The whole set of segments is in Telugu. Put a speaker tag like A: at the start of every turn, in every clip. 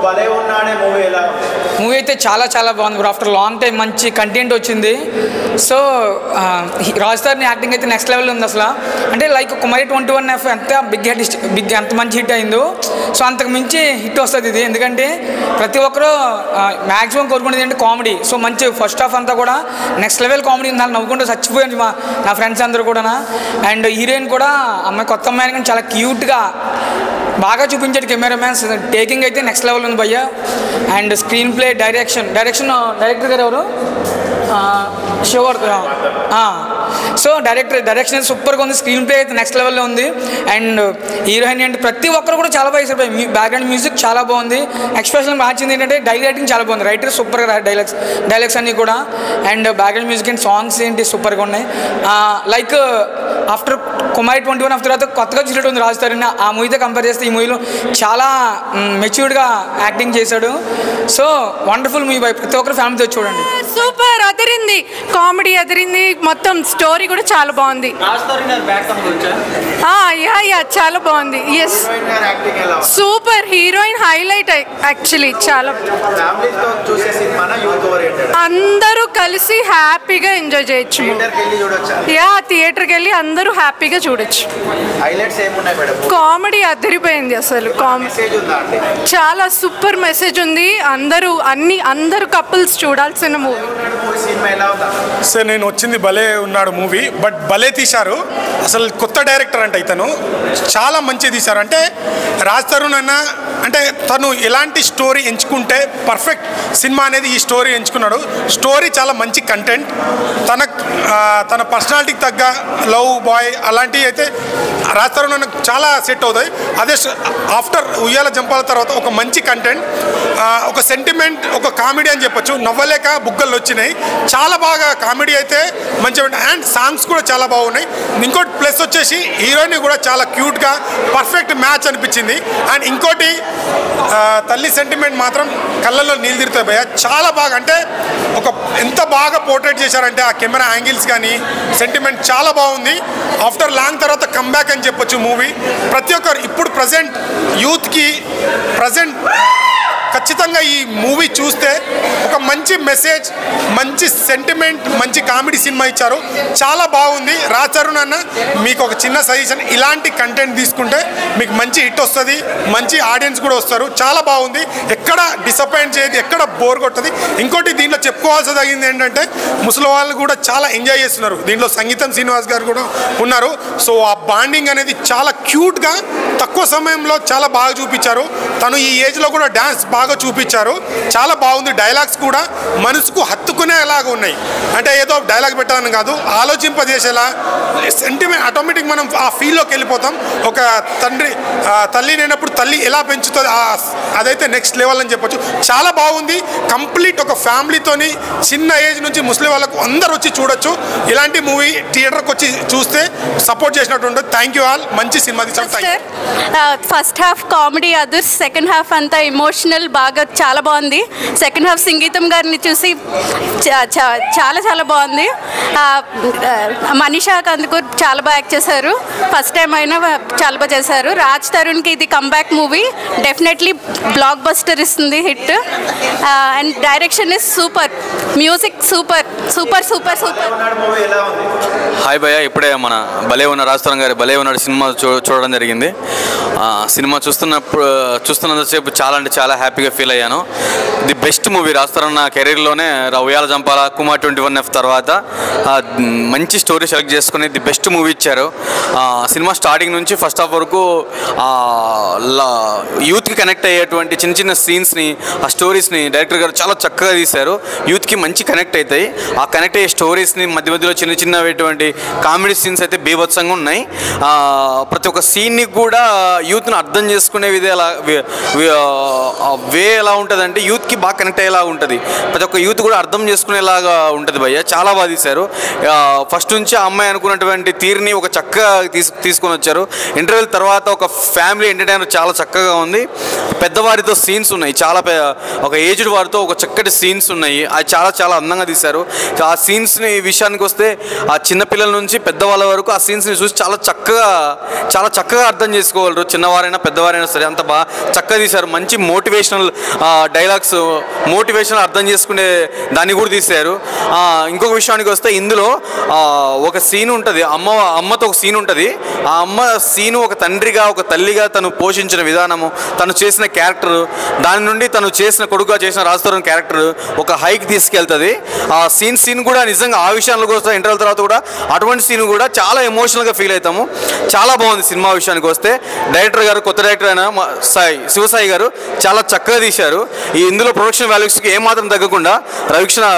A: భలే ఉన్నాడే మూవీ ఎలా?
B: మూవీ అయితే చాలా చాలా బాగుంది బ్రో. ఆఫ్టర్ లాంగ్ టైం మంచి కంటెంట్ వచ్చింది. సో రాజ్ తరుణ్ యాక్టింగ్ అయితే నెక్స్ట్ లెవెల్ ఉంది అసలు. అంటే లైక్ కుమారి 21F ఎంత బిగ్ ఎంత మంచి హిట్ అయిందో, సో అంతకు మించి హిట్ వస్తుంది ఇది. ఎందుకంటే ప్రతి ఒక్కరూ మ్యాక్సిమం కోరుకునేది అంటే కామెడీ. సో మంచి ఫస్ట్ హాఫ్ అంతా కూడా నెక్స్ట్ లెవెల్ కామెడీ ఉంది. నాకు నవ్వుకుంటూ చచ్చిపోయింది నా ఫ్రెండ్స్ అందరూ కూడా. అండ్ హీరోయిన్ కూడా అమ్మాయి, కొత్త అమ్మాయిని కానీ చాలా క్యూట్గా బాగా చూపించాడు కెమెరామ్యాన్స్. టేకింగ్ అయితే నెక్స్ట్ లెవెల్ ఉంది భయ్య. అండ్ స్క్రీన్ ప్లే, డైరెక్టర్ గారు ఎవరు? శివర్. సో డైరెక్షన్ సూపర్గా ఉంది. స్క్రీన్ ప్లే అయితే నెక్స్ట్ లెవెల్లో ఉంది. అండ్ హీరోయిన్ అంటే ప్రతి ఒక్కరు కూడా చాలా బాగా చేశారు. బ్యాక్గ్రౌండ్ మ్యూజిక్ చాలా బాగుంది. ఎక్స్ప్రెషన్ మార్చింది ఏంటంటే రైటింగ్ చాలా బాగుంది. రైటర్ సూపర్గా డైలాగ్స్ అన్నీ కూడా. And background music and songs ఏంటి సూపర్గా ఉన్నాయి. లైక్ ఆఫ్టర్ కుమారి 21 తర్వాత కొత్తగా చూసినట్టు ఉంది రాజ్ తరుణ్. ఆ మూవీతో కంపేర్ చేస్తే ఈ మూవీలో చాలా మెచ్యూర్డ్గా యాక్టింగ్ చేశాడు. So wonderful movie. ప్రతి ఒక్కరు ఫ్యామిలీతో చూడండి.
C: సూపర్ అదిరింది, కామెడీ అదిరింది, మొత్తం స్టోరీ కూడా చాలా బాగుంది. యా చాలా బాగుంది. Yes super. Heroine highlight actually. చాలా అందరూ కలిసి హ్యాపీగా ఎంజాయ్ చేయొచ్చు. యా థియేటర్కి వెళ్ళి అందరూ హ్యాపీగా చూడొచ్చు. కామెడీ అదిరిపోయింది అసలు. చాలా సూపర్ మెసేజ్ ఉంది. అందరూ కపుల్స్ చూడాల్సిన మూవీ.
D: సార్ నేను వచ్చింది భలే ఉన్నాడు మూవీ. బట్ భలే తీశారు అసలు. కొత్త డైరెక్టర్ అంటే ఇతను చాలా మంచిగా తీశారు. అంటే రాజ్ తరుణ్ అన్న అంటే తను ఎలాంటి స్టోరీ ఎంచుకుంటే పర్ఫెక్ట్ సినిమా అనేది ఈ స్టోరీ ఎంచుకున్నాడు. స్టోరీ చాలా మంచి కంటెంట్, తన పర్సనాలిటీకి తగ్గ లవ్ బాయ్ అలాంటివి అయితే రాజ్ తరుణ్ అన్న చాలా సెట్ అవుతాయి. అదే ఆఫ్టర్ ఉయ్యాల జంపాల తర్వాత ఒక మంచి కంటెంట్, ఒక సెంటిమెంట్, ఒక కామెడీ అని చెప్పొచ్చు. నవ్వలేక బుగ్గలు వచ్చినాయి. చాలా బాగా కామెడీ అయితే మంచిగా. అండ్ సాంగ్స్ కూడా చాలా బాగున్నాయి. ఇంకోటి ప్లస్ వచ్చేసి హీరోయిన్ కూడా చాలా క్యూట్గా పర్ఫెక్ట్ మ్యాచ్ అనిపించింది. అండ్ ఇంకోటి తల్లి సెంటిమెంట్ మాత్రం కళ్ళల్లో నీళ్ళు తిరుగుతాయి భయ్య. చాలా బాగా అంటే ఎంత బాగా పోర్ట్రేట్ చేశారంటే ఆ కెమెరా యాంగిల్స్ కానీ సెంటిమెంట్ చాలా బాగుంది. ఆఫ్టర్ లాంగ్ తర్వాత కమ్బ్యాక్ అని చెప్పొచ్చు మూవీ. ప్రతి ఒక్కరు ఇప్పుడు ప్రజెంట్ యూత్కి ఖచ్చితంగా ఈ మూవీ చూస్తే ఒక మంచి మెసేజ్, మంచి సెంటిమెంట్, మంచి కామెడీ సినిమా ఇచ్చారు. చాలా బాగుంది. రాజ్ తరుణ్ అన్న మీకు ఒక చిన్న సజెషన్, ఇలాంటి కంటెంట్ తీసుకుంటే మీకు మంచి హిట్ వస్తుంది, మంచి ఆడియన్స్ కూడా వస్తారు. చాలా బాగుంది. ఎక్కడ డిసప్పాయింట్ చేయదు, ఎక్కడ బోర్ కొట్టదు. ఇంకోటి దీంట్లో చెప్పుకోవాల్సి తగింది ఏంటంటే ముసలి వాళ్ళు కూడా చాలా ఎంజాయ్ చేస్తున్నారు. దీంట్లో సంగీతం శ్రీనివాస్ గారు కూడా ఉన్నారు. సో ఆ బాండింగ్ అనేది చాలా క్యూట్గా తక్కువ సమయంలో చాలా బాగా చూపించారు. తను ఈ ఏజ్లో కూడా డ్యాన్స్ బాగా చూపించారు. చాలా బాగుంది. డైలాగ్స్ కూడా మనసుకు హత్తుకునేలాగా ఉన్నాయి. అంటే ఏదో డైలాగ్ పెట్టాలని కాదు, ఆలోచింపజేసేలా సెంటిమెంట్. ఆటోమేటిక్ మనం ఆ ఫీల్లోకి వెళ్ళిపోతాం. ఒక తల్లి లేనప్పుడు తల్లి ఎలా పెంచుతుంది అదైతే నెక్స్ట్ లెవెల్ అని చెప్పొచ్చు. చాలా బాగుంది. కంప్లీట్ ఒక ఫ్యామిలీతోని చిన్న ఏజ్ నుంచి ముస్లిం వాళ్ళకు అందరూ వచ్చి చూడొచ్చు. ఇలాంటి మూవీ థియేటర్కి వచ్చి చూస్తే సపోర్ట్ చేసినట్టు ఉంటుంది. Thank you all. మంచి సినిమా తీసాం.
C: First half comedy, others second half అంతా ఎమోషనల్, బాగా చాలా బాగుంది. సెకండ్ హాఫ్ సంగీతం గారిని చూసి చాలా చాలా బాగుంది. మనీషా కందుకూర్ చాలా బాగా యాక్ట్ చేశారు. ఫస్ట్ టైం అయినా చాలా బాగా చేశారు. రాజ్ తరుణ్కి ఇది comeback movie. Definitely blockbuster ఇస్తుంది, hit. And direction is super, music super super super super.
E: Hi భయ్య, ఇప్పుడే మన భలే ఉన్న రాజ్ తరుణ్ గారి భలే ఉన్నాడు సినిమా చూడడం జరిగింది. సినిమా చూస్తున్నంతసేపు చాలా అంటే చాలా హ్యాపీగా ఫీల్ అయ్యాను. The best movie Raj Tarun నా కెరీర్లోనే. ఉయ్యాల జంపాల, కుమార్ 21F తర్వాత మంచి స్టోరీ సెలెక్ట్ చేసుకుని ది బెస్ట్ మూవీ ఇచ్చారు. సినిమా స్టార్టింగ్ నుంచి ఫస్ట్ హాఫ్ వరకు యూత్కి కనెక్ట్ అయ్యేటువంటి చిన్న చిన్న సీన్స్ని, ఆ స్టోరీస్ని డైరెక్టర్ గారు చాలా చక్కగా తీశారు. యూత్కి మంచి కనెక్ట్ అవుతాయి. ఆ కనెక్ట్ అయ్యే స్టోరీస్ని మధ్య మధ్యలో చిన్న చిన్నటువంటి కామెడీ సీన్స్ అయితే బీభత్సంగా ఉన్నాయి. ప్రతి ఒక్క సీన్ని కూడా యూత్ని అర్థం చేసుకునే వే ఎలా ఉంటుందంటే యూత్కి బాగా కనెక్ట్ అయ్యేలా ఉంటుంది. ప్రతి ఒక్క యూత్ కూడా అర్థం చేసుకునేలాగా ఉంటుంది భయ్య. చాలా బాగా తీశారు. ఫస్ట్ నుంచి ఆ అమ్మాయి అనుకున్నటువంటి తీరుని ఒక చక్కగా తీసుకొని వచ్చారు. ఇంటర్వ్యూల తర్వాత ఒక ఫ్యామిలీ ఎంటర్టైనర్ చాలా చక్కగా ఉంది. పెద్దవారితో సీన్స్ ఉన్నాయి, చాలా ఒక ఏజ్డ్ వారితో ఒక చక్కటి సీన్స్ ఉన్నాయి. అది చాలా చాలా అందంగా తీశారు. ఆ సీన్స్ని విషయానికి వస్తే ఆ చిన్నపిల్లల నుంచి పెద్దవాళ్ళ వరకు ఆ సీన్స్ని చూసి చాలా చక్కగా అర్థం చేసుకోగలరు. చిన్నవారైనా పెద్దవారైనా సరే అంత బాగా చక్కగా తీశారు. మంచి మోటివేషనల్ డైలాగ్స్, మోటివేషనల్ అర్థం చేసుకునే దాన్ని కూడా తీశారు. ఇంకొక విషయానికి వస్తే ఇందులో ఒక సీన్ ఉంటుంది, అమ్మతో ఒక సీన్ ఉంటుంది. ఆ అమ్మ సీను ఒక తండ్రిగా ఒక తల్లిగా తను పోషించిన విధానము, తను చేసిన క్యారెక్టర్, దాని నుండి తను చేసిన కొడుకుగా చేసిన రాజ్ తరుణ్ క్యారెక్టర్ ఒక హైక్ తీసుకెళ్తుంది. ఆ సీన్ కూడా నిజంగా ఆ విషయాలకు వస్తే ఇంటర్వెల్ తర్వాత కూడా అటువంటి సీన్ కూడా చాలా ఎమోషనల్గా ఫీల్ అవుతాము. చాలా బాగుంది సినిమా విషయానికి వస్తే. డైరెక్టర్ గారు, కొత్త డైరెక్టర్ అయిన శివసాయి గారు చాలా చక్కగా తీశారు. ఇందులో ప్రొడక్షన్ వాల్యూస్కి ఏమాత్రం తగ్గకుండా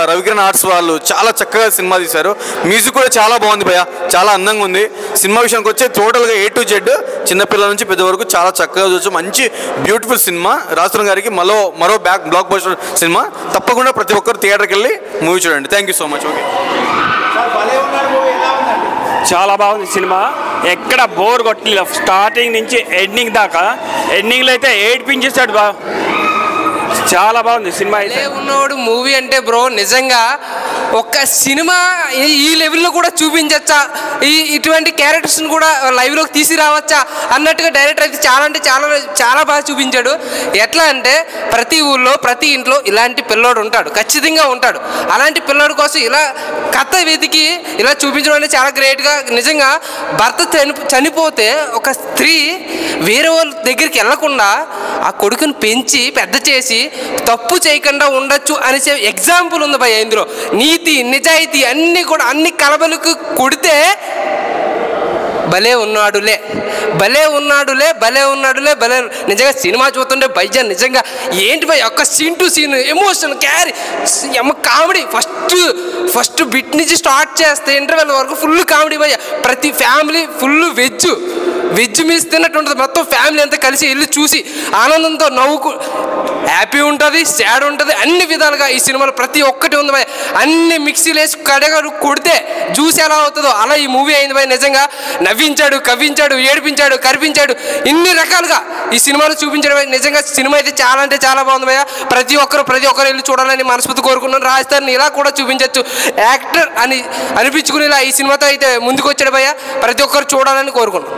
E: రవికిరణ్ ఆర్ట్స్ వాళ్ళు చాలా చక్కగా సినిమా తీశారు. మ్యూజిక్ కూడా చాలా బాగుంది భయ్య, చాలా అందంగా ఉంది. సినిమా విషయానికి వచ్చే టోటల్గా A to Z చిన్నపిల్లల నుంచి పెద్ద వరకు చాలా చక్కగా చూసి మంచి బ్యూటిఫుల్ సినిమా. రాజ్ తరుణ్ గారికి మరో బ్లాక్ బస్టర్ సినిమా. తప్పకుండా ప్రతి ఒక్కరు థియేటర్కి వెళ్ళి మూవీ చూడండి. Thank you so much. Okay,
A: చాలా బాగుంది సినిమా, ఎక్కడ బోర్ కొట్టలేదు. స్టార్టింగ్ నుంచి ఎండింగ్ దాకా, ఎండింగ్లో అయితే ఏడిపించేస్తాడు బా. చాలా బాగుంది సినిమా. అయితే
F: ఉన్నవాడు మూవీ అంటే బ్రో నిజంగా ఒక సినిమా ఈ లెవెల్లో కూడా చూపించచ్చా, ఇటువంటి క్యారెక్టర్స్ని కూడా లైవ్లోకి తీసుకురావచ్చా అన్నట్టుగా డైరెక్టర్ అయితే చాలా బాగా చూపించాడు. ఎట్లా అంటే ప్రతి ఊళ్ళో ప్రతి ఇంట్లో ఇలాంటి పిల్లోడు ఉంటాడు, ఖచ్చితంగా ఉంటాడు. అలాంటి పిల్లోడు కోసం ఇలా కథ వెతికి ఇలా చూపించడం అనేది చాలా గ్రేట్గా. నిజంగా భర్త చనిపోతే ఒక స్త్రీ వేరే వాళ్ళ దగ్గరికి వెళ్లకుండా ఆ కొడుకుని పెంచి పెద్ద చేసి తప్పు చేయకుండా ఉండొచ్చు అనేసే ఎగ్జాంపుల్ ఉంది భయ్య ఇందులో. నీతి నిజాయితీ అన్ని కలబలకు కొడితే భలే ఉన్నాడులే. నిజంగా సినిమా చూస్తుంటే భయ్య నిజంగా ఏంటి భయ్య ఒక్క scene to scene emotion carry comedy first bit నుంచి స్టార్ట్ చేస్తే ఇంటర్వెల్ వరకు ఫుల్ కామెడీ భయ్య. ప్రతి ఫ్యామిలీ ఫుల్ వెజ్ మీస్ తిన్నట్టు ఉంటుంది. మొత్తం ఫ్యామిలీ అంతా కలిసి వెళ్ళి చూసి ఆనందంతో నవ్వుకు హ్యాపీ ఉంటుంది, సాడ్ ఉంటుంది, అన్ని విధాలుగా ఈ సినిమాలో ప్రతి ఒక్కటి ఉంది భయ్. అన్ని మిక్సీలు వేసి కడగరు కొడితే జ్యూస్ ఎలా అవుతుందో అలా ఈ మూవీ అయింది భయ్. నిజంగా నవ్వించాడు, కవ్వించాడు, ఏడిపించాడు, కరిపించాడు, ఇన్ని రకాలుగా ఈ సినిమాలో చూపించాడు భయ్. నిజంగా సినిమా అయితే చాలా బాగుంది భయ్య. ప్రతి ఒక్కరు వెళ్ళి చూడాలని మనస్ఫూర్తి కోరుకున్నాను. రాజ్ తరుణ్ ఇలా కూడా చూపించవచ్చు, యాక్టర్ అని అనిపించుకునేలా ఈ సినిమాతో అయితే ముందుకు వచ్చాడు భయ్య. ప్రతి ఒక్కరు చూడాలని కోరుకున్నాను.